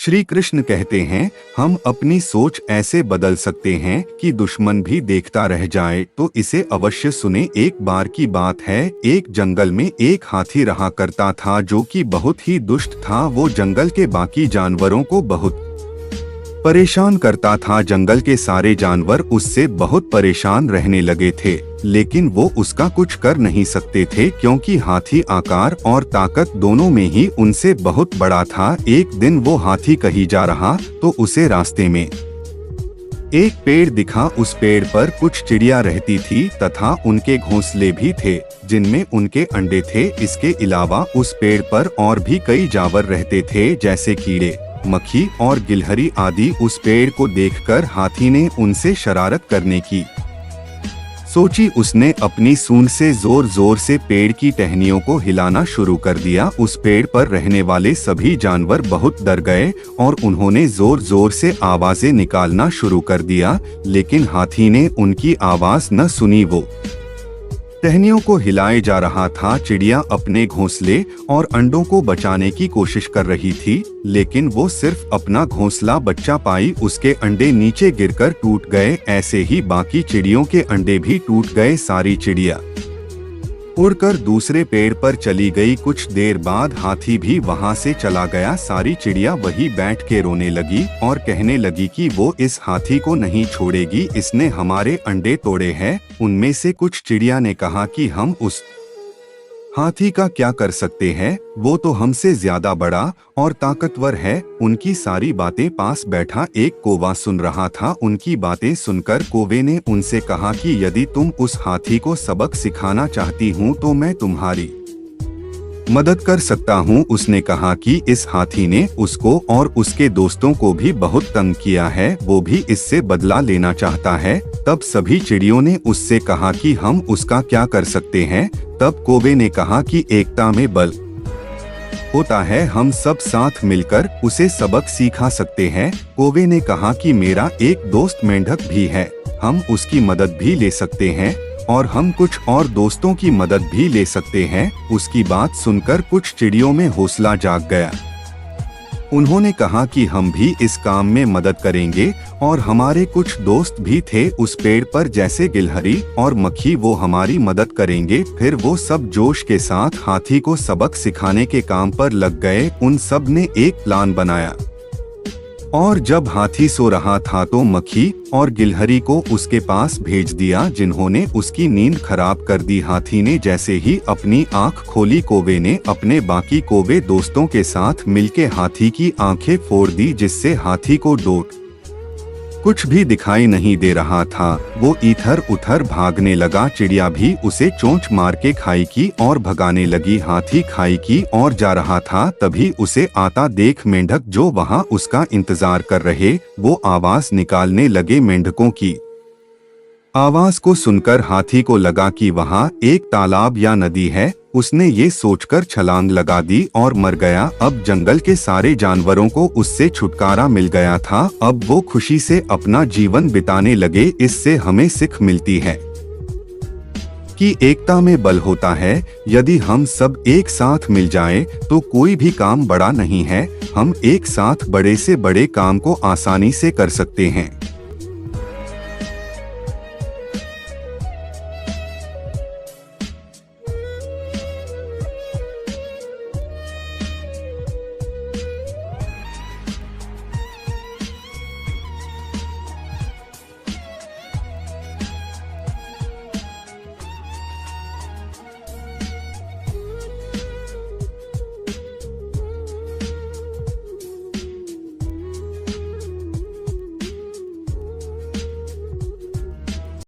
श्री कृष्ण कहते हैं, हम अपनी सोच ऐसे बदल सकते हैं कि दुश्मन भी देखता रह जाए। तो इसे अवश्य सुने। एक बार की बात है, एक जंगल में एक हाथी रहा करता था जो कि बहुत ही दुष्ट था। वो जंगल के बाकी जानवरों को बहुत परेशान करता था। जंगल के सारे जानवर उससे बहुत परेशान रहने लगे थे, लेकिन वो उसका कुछ कर नहीं सकते थे क्योंकि हाथी आकार और ताकत दोनों में ही उनसे बहुत बड़ा था। एक दिन वो हाथी कहीं जा रहा तो उसे रास्ते में एक पेड़ दिखा। उस पेड़ पर कुछ चिड़िया रहती थी तथा उनके घोंसले भी थे जिनमें उनके अंडे थे। इसके अलावा उस पेड़ पर और भी कई जानवर रहते थे जैसे कीड़े, मक्खी और गिलहरी आदि। उस पेड़ को देखकर हाथी ने उनसे शरारत करने की सोची। उसने अपनी सूंड से जोर जोर से पेड़ की टहनियों को हिलाना शुरू कर दिया। उस पेड़ पर रहने वाले सभी जानवर बहुत डर गए और उन्होंने जोर जोर से आवाजें निकालना शुरू कर दिया, लेकिन हाथी ने उनकी आवाज न सुनी। वो टहनियों को हिलाए जा रहा था। चिड़िया अपने घोंसले और अंडों को बचाने की कोशिश कर रही थी, लेकिन वो सिर्फ अपना घोंसला बचा पाई। उसके अंडे नीचे गिरकर टूट गए। ऐसे ही बाकी चिड़ियों के अंडे भी टूट गए। सारी चिड़िया उड़कर दूसरे पेड़ पर चली गई। कुछ देर बाद हाथी भी वहां से चला गया। सारी चिड़िया वहीं बैठ के रोने लगी और कहने लगी कि वो इस हाथी को नहीं छोड़ेगी, इसने हमारे अंडे तोड़े हैं। उनमें से कुछ चिड़िया ने कहा कि हम उस हाथी का क्या कर सकते हैं, वो तो हमसे ज्यादा बड़ा और ताकतवर है। उनकी सारी बातें पास बैठा एक कौवा सुन रहा था। उनकी बातें सुनकर कौवे ने उनसे कहा कि यदि तुम उस हाथी को सबक सिखाना चाहती हूँ तो मैं तुम्हारी मदद कर सकता हूँ। उसने कहा कि इस हाथी ने उसको और उसके दोस्तों को भी बहुत तंग किया है, वो भी इससे बदला लेना चाहता है। तब सभी चिड़ियों ने उससे कहा कि हम उसका क्या कर सकते हैं। तब कौवे ने कहा कि एकता में बल होता है, हम सब साथ मिलकर उसे सबक सिखा सकते हैं। कौवे ने कहा कि मेरा एक दोस्त मेंढक भी है, हम उसकी मदद भी ले सकते हैं और हम कुछ और दोस्तों की मदद भी ले सकते हैं। उसकी बात सुनकर कुछ चिड़ियों में हौसला जाग गया। उन्होंने कहा कि हम भी इस काम में मदद करेंगे और हमारे कुछ दोस्त भी थे उस पेड़ पर जैसे गिलहरी और मक्खी, वो हमारी मदद करेंगे। फिर वो सब जोश के साथ हाथी को सबक सिखाने के काम पर लग गए। उन सब ने एक प्लान बनाया और जब हाथी सो रहा था तो मक्खी और गिलहरी को उसके पास भेज दिया, जिन्होंने उसकी नींद खराब कर दी। हाथी ने जैसे ही अपनी आंख खोली, कौवे ने अपने बाकी कौवे दोस्तों के साथ मिलके हाथी की आंखें फोड़ दी, जिससे हाथी को डोट कुछ भी दिखाई नहीं दे रहा था। वो इधर उधर भागने लगा। चिड़िया भी उसे चोंच मार के खाई की और भगाने लगी। हाथी खाई की और जा रहा था, तभी उसे आता देख मेंढक जो वहां उसका इंतजार कर रहे, वो आवाज निकालने लगे। मेंढकों की आवाज को सुनकर हाथी को लगा कि वहां एक तालाब या नदी है। उसने ये सोचकर छलांग लगा दी और मर गया। अब जंगल के सारे जानवरों को उससे छुटकारा मिल गया था। अब वो खुशी से अपना जीवन बिताने लगे। इससे हमें सीख मिलती है कि एकता में बल होता है। यदि हम सब एक साथ मिल जाएं, तो कोई भी काम बड़ा नहीं है। हम एक साथ बड़े से बड़े काम को आसानी से कर सकते हैं।